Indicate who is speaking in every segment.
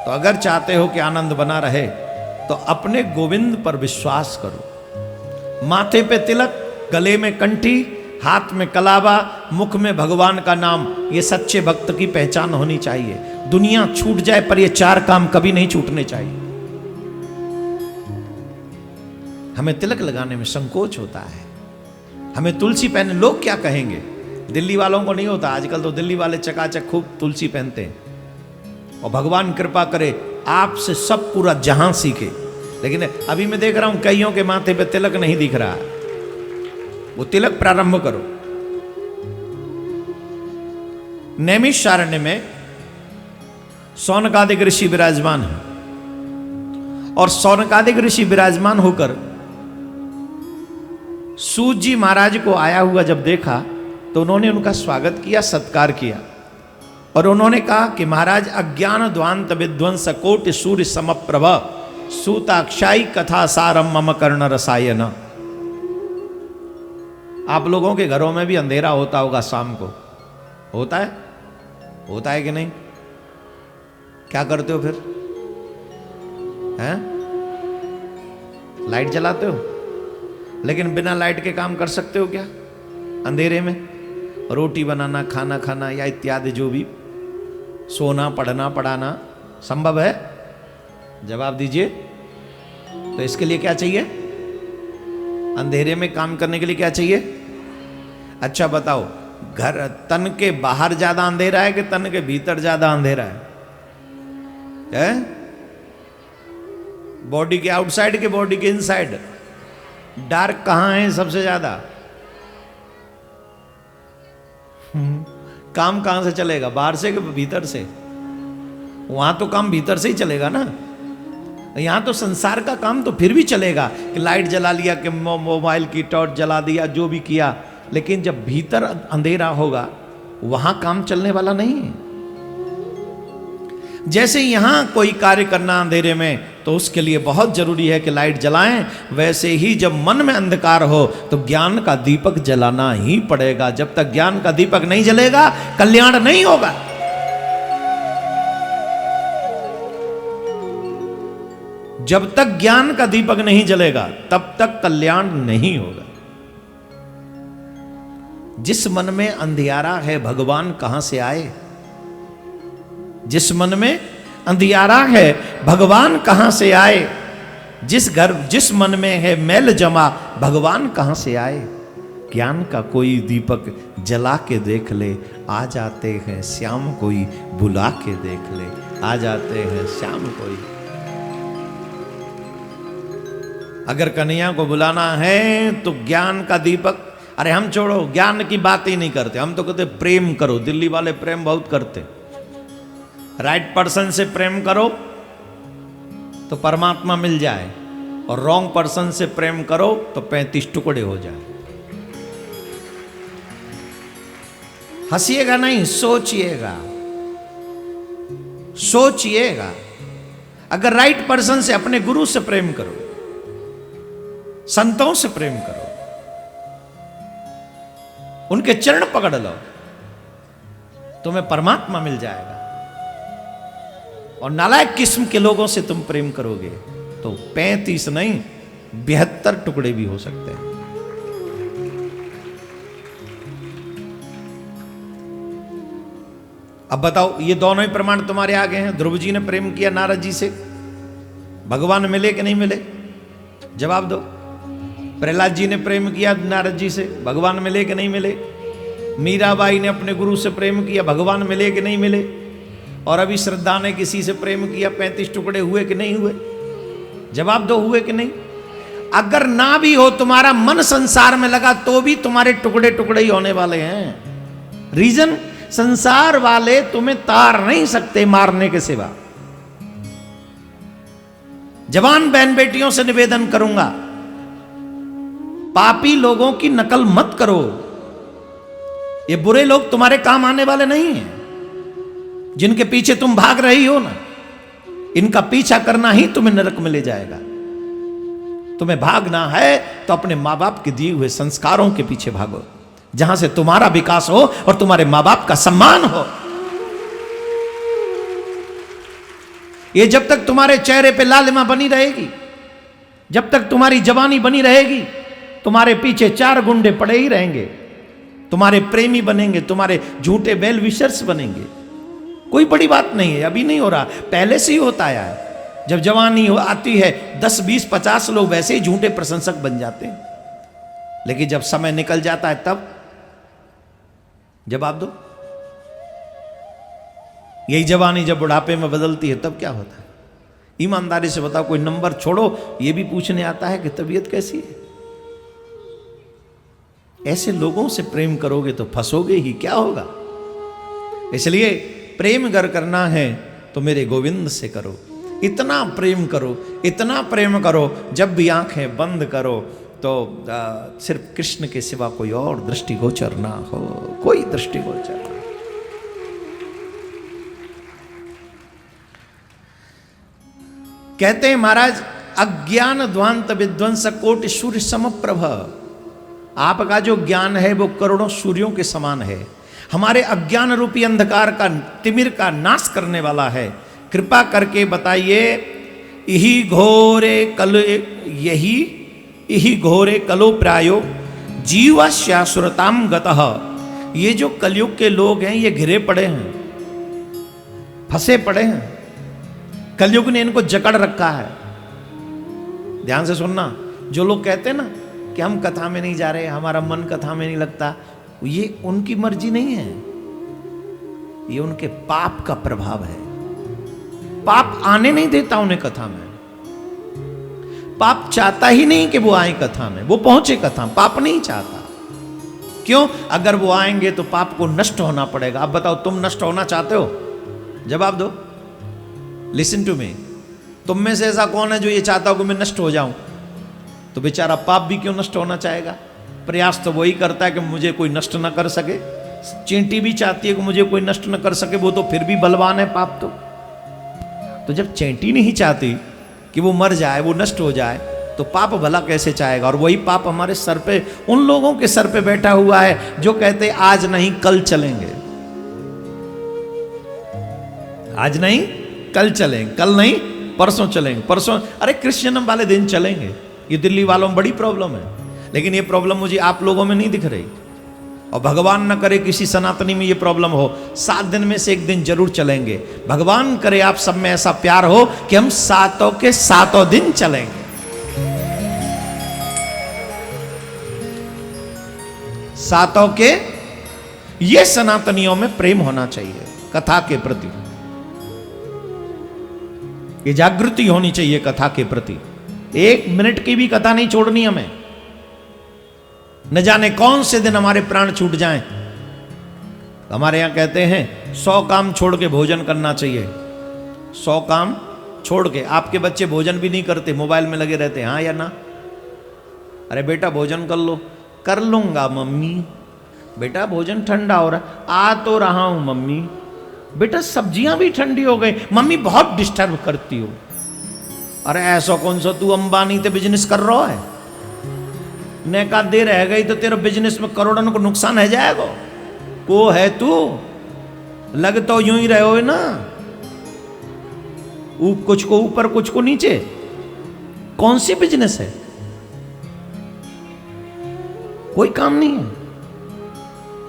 Speaker 1: तो अगर चाहते हो कि आनंद बना रहे तो अपने गोविंद पर विश्वास करो। माथे पे तिलक, गले में कंठी, हाथ में कलावा, मुख में भगवान का नाम, ये सच्चे भक्त की पहचान होनी चाहिए। दुनिया छूट जाए पर ये चार काम कभी नहीं छूटने चाहिए। हमें तिलक लगाने में संकोच होता है, हमें तुलसी पहने, लोग क्या कहेंगे। दिल्ली वालों को नहीं होता, आजकल तो दिल्ली वाले चकाचक खूब तुलसी पहनते हैं। और भगवान कृपा करे आपसे सब पूरा जहां सीखे। लेकिन अभी मैं देख रहा हूं कईयों के माथे पे तिलक नहीं दिख रहा, वो तिलक प्रारंभ करो। नैमिषारण्य में सौनकादिक ऋषि विराजमान है, और सौनकादिक ऋषि विराजमान होकर सूत जी महाराज को आया हुआ जब देखा तो उन्होंने उनका स्वागत किया, सत्कार किया, और उन्होंने कहा कि महाराज अज्ञान ध्वांत विध्वंस कोटि सूर्य समप्रभ सूताक्षाई कथा सारम मम कर्ण रसायन। आप लोगों के घरों में भी अंधेरा होता होगा शाम को, होता है? होता है कि नहीं? क्या करते हो फिर? हैं? लाइट जलाते हो? लेकिन बिना लाइट के काम कर सकते हो क्या अंधेरे में? रोटी बनाना, खाना खाना या इत्यादि जो भी, सोना, पढ़ना, पढ़ाना संभव है? जवाब दीजिए। तो इसके लिए क्या चाहिए? अंधेरे में काम करने के लिए क्या चाहिए? अच्छा बताओ, घर तन के बाहर ज्यादा अंधेरा है कि तन के भीतर ज्यादा अंधेरा है? बॉडी के आउटसाइड के बॉडी के इनसाइड? डार्क कहां है सबसे ज्यादा? काम कहां से चलेगा, बाहर से कि भीतर से? वहां तो काम भीतर से ही चलेगा ना। यहां तो संसार का काम तो फिर भी चलेगा कि लाइट जला लिया, कि मोबाइल की टॉर्च जला दिया, जो भी किया, लेकिन जब भीतर अंधेरा होगा वहां काम चलने वाला नहीं है। जैसे यहां कोई कार्य करना अंधेरे में तो उसके लिए बहुत जरूरी है कि लाइट जलाएं, वैसे ही जब मन में अंधकार हो तो ज्ञान का दीपक जलाना ही पड़ेगा। जब तक ज्ञान का दीपक नहीं जलेगा कल्याण नहीं होगा। जब तक ज्ञान का दीपक नहीं जलेगा तब तक कल्याण नहीं होगा। जिस मन में अंधियारा है भगवान कहां से आए? जिस मन में अंधियारा है भगवान कहां से आए? जिस मन में है मैल जमा भगवान कहां से आए? ज्ञान का कोई दीपक जला के देख ले, आ जाते हैं श्याम कोई बुला के देख ले, आ जाते हैं श्याम कोई। अगर कन्हैया को बुलाना है तो ज्ञान का दीपक, अरे हम छोड़ो, ज्ञान की बात ही नहीं करते, हम तो कहते प्रेम करो। दिल्ली वाले प्रेम बहुत करते। राइट पर्सन से प्रेम करो तो परमात्मा मिल जाए, और रॉन्ग पर्सन से प्रेम करो तो 35 टुकड़े हो जाए। हंसिएगा नहीं, सोचिएगा, सोचिएगा। अगर राइट पर्सन से, अपने गुरु से प्रेम करो, संतों से प्रेम करो, उनके चरण पकड़ लो, तुम्हें परमात्मा मिल जाएगा। और नालायक किस्म के लोगों से तुम प्रेम करोगे तो 35 नहीं 72 टुकड़े भी हो सकते हैं। अब बताओ, ये दोनों ही प्रमाण तुम्हारे आगे हैं। ध्रुव जी ने प्रेम किया नारद जी से, भगवान मिले कि नहीं मिले? जवाब दो। प्रहलाद जी ने प्रेम किया नारद जी से, भगवान मिले कि नहीं मिले? मीराबाई ने अपने गुरु से प्रेम किया, भगवान मिले कि नहीं मिले? और अभी श्रद्धा ने किसी से प्रेम किया, 35 टुकड़े हुए कि नहीं हुए? जवाब दो, हुए कि नहीं? अगर ना भी हो, तुम्हारा मन संसार में लगा तो भी तुम्हारे टुकड़े टुकड़े ही होने वाले हैं। रीजन, संसार वाले तुम्हें तार नहीं सकते मारने के सिवा। जवान बहन बेटियों से निवेदन करूंगा, पापी लोगों की नकल मत करो। ये बुरे लोग तुम्हारे काम आने वाले नहीं हैं। जिनके पीछे तुम भाग रही हो ना, इनका पीछा करना ही तुम्हें नरक में ले जाएगा। तुम्हें भागना है तो अपने माँ बाप के दिए हुए संस्कारों के पीछे भागो, जहां से तुम्हारा विकास हो और तुम्हारे माँ बाप का सम्मान हो। ये जब तक तुम्हारे चेहरे पे लालिमा बनी रहेगी, जब तक तुम्हारी जवानी बनी रहेगी, तुम्हारे पीछे 4 गुंडे पड़े ही रहेंगे, तुम्हारे प्रेमी बनेंगे, तुम्हारे झूठे वेल विशर्स बनेंगे। कोई बड़ी बात नहीं है, अभी नहीं हो रहा, पहले से ही होता आया है। जब जवानी आती है 10, 20, 50 लोग वैसे ही झूठे प्रशंसक बन जाते हैं, लेकिन जब समय निकल जाता है तब जवाब दो। यही जवानी जब बुढ़ापे में बदलती है तब क्या होता है? ईमानदारी से बताओ, कोई नंबर छोड़ो, ये भी पूछने आता है कि तबीयत कैसी है। ऐसे लोगों से प्रेम करोगे तो फंसोगे ही, क्या होगा? इसलिए प्रेम अगर करना है तो मेरे गोविंद से करो। इतना प्रेम करो, इतना प्रेम करो, जब भी आंखें बंद करो तो सिर्फ कृष्ण के सिवा कोई और दृष्टिगोचर ना हो, कोई दृष्टिगोचर ना। कहते हैं महाराज, अज्ञान ध्वांत विध्वंस कोटि सूर्य समप्रभ। आपका जो ज्ञान है वो करोड़ों सूर्यों के समान है, हमारे अज्ञान रूपी अंधकार का, तिमिर का नाश करने वाला है। कृपा करके बताइए, यही घोरे कलो प्रायो जीवस्यासुरताम गतः। ये जो कलयुग के लोग हैं ये घिरे पड़े हैं, फंसे पड़े हैं, कलयुग ने इनको जकड़ रखा है। ध्यान से सुनना, जो लोग कहते हैं ना कि हम कथा में नहीं जा रहे, हमारा मन कथा में नहीं लगता, ये उनकी मर्जी नहीं है, ये उनके पाप का प्रभाव है। पाप आने नहीं देता उन्हें कथा में, पाप चाहता ही नहीं कि वो आए कथा में, वो पहुंचे कथा, पाप नहीं चाहता। क्यों? अगर वो आएंगे तो पाप को नष्ट होना पड़ेगा। अब बताओ, तुम नष्ट होना चाहते हो? जवाब दो। लिसन टू मी, तुम में से ऐसा कौन है जो ये चाहता हो कि मैं नष्ट हो जाऊं? तो बेचारा पाप भी क्यों नष्ट होना चाहेगा? प्रयास तो वही करता है कि मुझे कोई नष्ट ना कर सके। चींटी भी चाहती है कि मुझे कोई नष्ट ना कर सके, वो तो फिर भी बलवान है पाप। तो जब चींटी नहीं चाहती कि वो मर जाए, वो नष्ट हो जाए, तो पाप भला कैसे चाहेगा? और वही पाप हमारे सर पे, उन लोगों के सर पे बैठा हुआ है जो कहते आज नहीं कल चलेंगे, आज नहीं कल चलेंगे, कल नहीं परसों चलेंगे, परसों अरे कृष्ण जन्म वाले दिन चलेंगे। ये दिल्ली वालों में बड़ी प्रॉब्लम है, लेकिन ये प्रॉब्लम मुझे आप लोगों में नहीं दिख रही। और भगवान न करे किसी सनातनी में ये प्रॉब्लम हो, 7 दिन में से एक दिन जरूर चलेंगे। भगवान करे आप सब में ऐसा प्यार हो कि हम 7 के 7 दिन चलेंगे। 7 के, ये सनातनियों में प्रेम होना चाहिए कथा के प्रति, ये जागृति होनी चाहिए कथा के प्रति। 1 मिनट की भी कथा नहीं छोड़नी हमें। न जाने कौन से दिन हमारे प्राण छूट जाएं। हमारे यहां कहते हैं 100 काम छोड़ के भोजन करना चाहिए। 100 काम छोड़ के। आपके बच्चे भोजन भी नहीं करते, मोबाइल में लगे रहते हैं, हाँ या ना? अरे बेटा भोजन कर लो। कर लूंगा मम्मी। बेटा भोजन ठंडा हो रहा है। आ तो रहा हूं मम्मी। बेटा सब्जियां भी ठंडी हो गई। मम्मी बहुत डिस्टर्ब करती हो। अरे ऐसा कौन सा तू अंबानी ते बिजनेस कर रहा है? नेका दे रह गई तो तेरा बिजनेस में करोड़ों को नुकसान है जाएगा। को है तू? लग तो यूं ही रहे हो ना, कुछ को ऊपर कुछ को नीचे। कौन सी बिजनेस है? कोई काम नहीं है,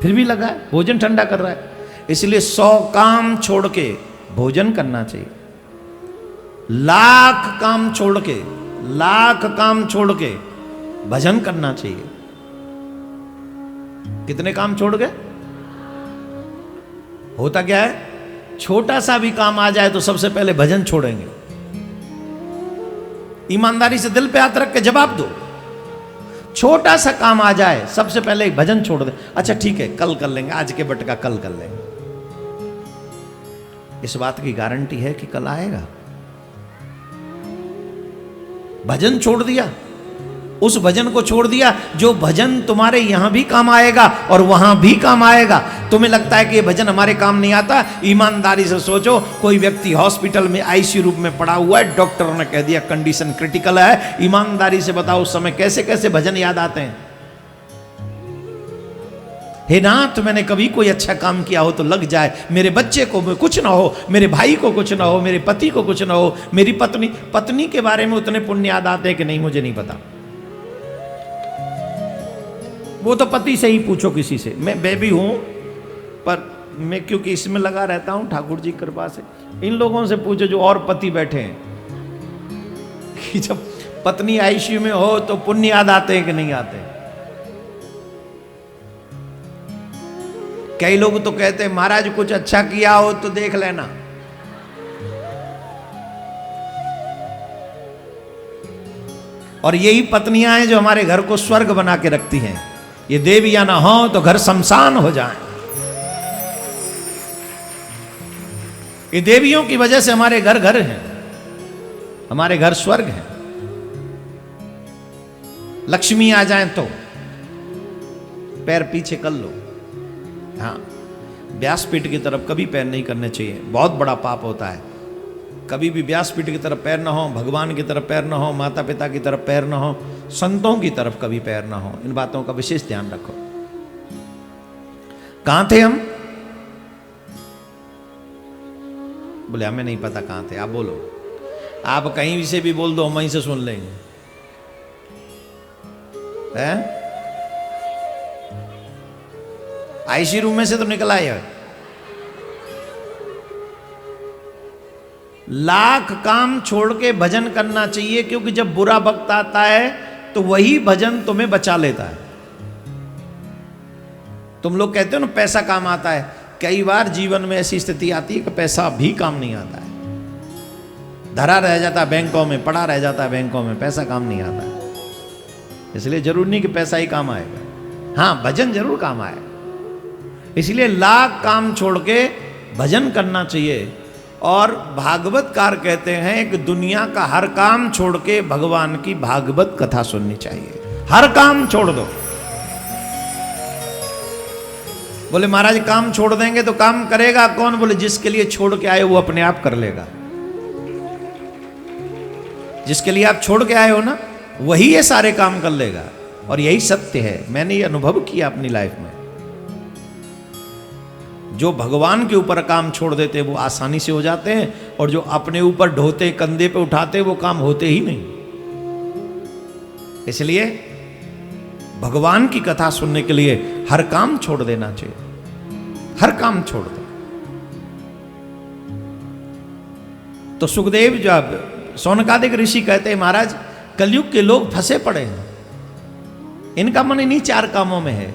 Speaker 1: फिर भी लगा है भोजन ठंडा कर रहा है। इसलिए 100 काम छोड़ के भोजन करना चाहिए। लाख काम छोड़ के भजन करना चाहिए। कितने काम छोड़ के? होता क्या है, छोटा सा भी काम आ जाए तो सबसे पहले भजन छोड़ेंगे। ईमानदारी से दिल पे हाथ रख के जवाब दो। छोटा सा काम आ जाए सबसे पहले एक भजन छोड़ दे। अच्छा ठीक है कल कर लेंगे, आज के बटका कल कर लेंगे। इस बात की गारंटी है कि कल आएगा? भजन छोड़ दिया, उस भजन को छोड़ दिया जो भजन तुम्हारे यहां भी काम आएगा और वहां भी काम आएगा। तुम्हें लगता है कि ये भजन हमारे काम नहीं आता? ईमानदारी से सोचो, कोई व्यक्ति हॉस्पिटल में आईसीयू रूप में पड़ा हुआ है, डॉक्टर ने कह दिया कंडीशन क्रिटिकल है। ईमानदारी से बताओ उस समय कैसे कैसे भजन याद आते हैं? हे नाथ, मैंने कभी कोई अच्छा काम किया हो तो लग जाए, मेरे बच्चे को कुछ ना हो, मेरे भाई को कुछ ना हो, मेरे पति को कुछ ना हो, मेरी पत्नी के बारे में उतने पुण्य याद आते हैं कि नहीं मुझे नहीं पता। वो तो पति से ही पूछो किसी से। मैं बेबी हूं, पर मैं क्योंकि इसमें लगा रहता हूं ठाकुर जी की कृपा से, इन लोगों से पूछो जो और पति बैठे हैं कि जब पत्नी आईसीयू में हो तो पुण्य याद आते हैं कि नहीं आते। कई लोग तो कहते हैं महाराज कुछ अच्छा किया हो तो देख लेना। और यही पत्नियां हैं जो हमारे घर को स्वर्ग बना के रखती हैं। ये देवियां ना हो तो घर शमशान हो जाए। ये देवियों की वजह से हमारे घर घर हैं, हमारे घर स्वर्ग हैं। लक्ष्मी आ जाए तो पैर पीछे कर लो। हाँ, व्यासपीठ की तरफ कभी पैर नहीं करने चाहिए, बहुत बड़ा पाप होता है। कभी भी व्यासपीठ की तरफ पैर ना हो, भगवान की तरफ पैर ना हो, माता पिता की तरफ पैर ना हो, संतों की तरफ कभी पैर ना हो। इन बातों का विशेष ध्यान रखो। कहां थे हम? बोले हमें नहीं पता कहां थे। आप बोलो, आप कहीं से भी बोल दो, हम वहीं से सुन लेंगे। है आईसी रूम में से तो निकला है। लाख काम छोड़ के भजन करना चाहिए, क्योंकि जब बुरा वक्त आता है तो वही भजन तुम्हें बचा लेता है। तुम लोग कहते हो ना पैसा काम आता है, कई बार जीवन में ऐसी स्थिति आती है कि पैसा भी काम नहीं आता है। धरा रह जाता है बैंकों में, पड़ा रह जाता है बैंकों में, पैसा काम नहीं आता है। इसलिए जरूर नहीं कि पैसा ही काम आएगा, हाँ भजन जरूर काम आए। इसलिए लाख काम छोड़ के भजन करना चाहिए। और भागवतकार कहते हैं कि दुनिया का हर काम छोड़ के भगवान की भागवत कथा सुननी चाहिए। हर काम छोड़ दो। बोले महाराज काम छोड़ देंगे तो काम करेगा कौन? बोले जिसके लिए छोड़ के आए वो अपने आप कर लेगा। जिसके लिए आप छोड़ के आए हो ना, वही ये सारे काम कर लेगा। और यही सत्य है, मैंने ये अनुभव किया अपनी लाइफ में। जो भगवान के ऊपर काम छोड़ देते वो आसानी से हो जाते हैं, और जो अपने ऊपर ढोते कंधे पे उठाते वो काम होते ही नहीं। इसलिए भगवान की कथा सुनने के लिए हर काम छोड़ देना चाहिए, हर काम छोड़ दो। तो सुखदेव जब सौनकादिक ऋषि कहते हैं महाराज कलयुग के लोग फंसे पड़े हैं, इनका मन इन्हीं चार कामों में है,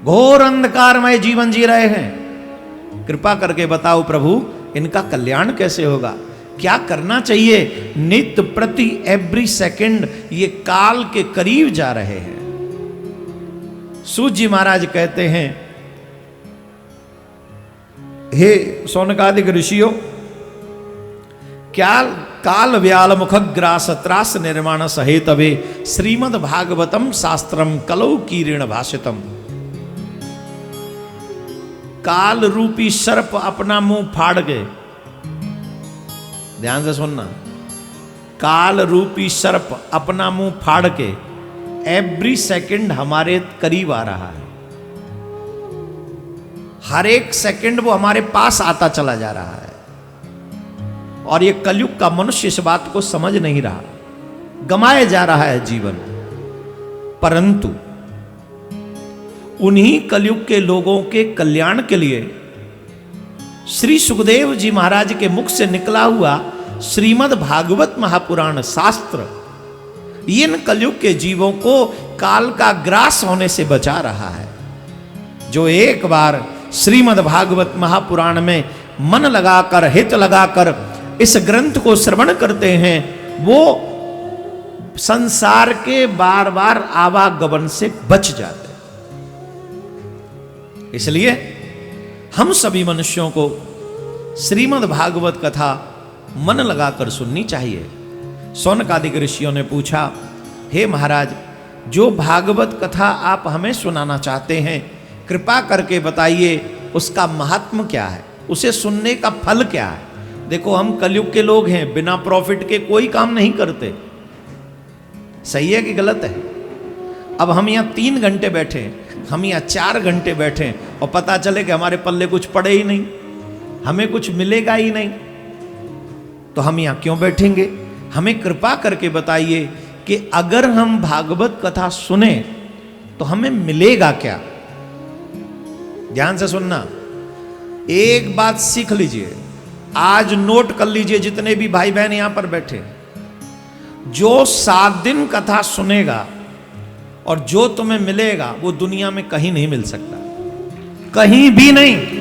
Speaker 1: घोर अंधकारमय जीवन जी रहे हैं। कृपा करके बताओ प्रभु इनका कल्याण कैसे होगा, क्या करना चाहिए? नित्य प्रति एवरी सेकंड ये काल के करीब जा रहे हैं। सूत जी महाराज कहते हैं हे सौनकादिक ऋषियों, क्या काल व्याल मुखग्रास त्रास निर्माण सहेतवे श्रीमद् भागवतम शास्त्रम कलौ कीर्ण भाषितम। काल रूपी सर्प अपना मुंह फाड़ गए, ध्यान से सुनना, काल रूपी सर्प अपना मुंह फाड़ के एवरी सेकंड हमारे करीब आ रहा है। हर एक सेकंड वो हमारे पास आता चला जा रहा है। और ये कलयुग का मनुष्य इस बात को समझ नहीं रहा, गमाया जा रहा है जीवन। परंतु उन्हीं कलयुग के लोगों के कल्याण के लिए श्री सुखदेव जी महाराज के मुख से निकला हुआ श्रीमद् भागवत महापुराण शास्त्र इन कलयुग के जीवों को काल का ग्रास होने से बचा रहा है। जो एक बार श्रीमद् भागवत महापुराण में मन लगाकर, हित लगाकर इस ग्रंथ को श्रवण करते हैं, वो संसार के बार बार आवागमन से बच जाते हैं। इसलिए हम सभी मनुष्यों को श्रीमद् भागवत कथा मन लगाकर सुननी चाहिए। सौनकादिक ऋषियों ने पूछा, हे महाराज, जो भागवत कथा आप हमें सुनाना चाहते हैं, कृपा करके बताइए उसका महात्म क्या है, उसे सुनने का फल क्या है। देखो हम कलयुग के लोग हैं, बिना प्रॉफिट के कोई काम नहीं करते। सही है कि गलत है? अब हम यहाँ 3 घंटे बैठे, हम यहाँ 4 घंटे बैठे और पता चले कि हमारे पल्ले कुछ पड़े ही नहीं, हमें कुछ मिलेगा ही नहीं, तो हम यहाँ क्यों बैठेंगे? हमें कृपा करके बताइए कि अगर हम भागवत कथा सुने तो हमें मिलेगा क्या? ध्यान से सुनना, एक बात सीख लीजिए, आज नोट कर लीजिए जितने भी भाई बहन यहां पर बैठे, जो 7 दिन कथा सुनेगा और जो तुम्हें मिलेगा वो दुनिया में कहीं नहीं मिल सकता, कहीं भी नहीं।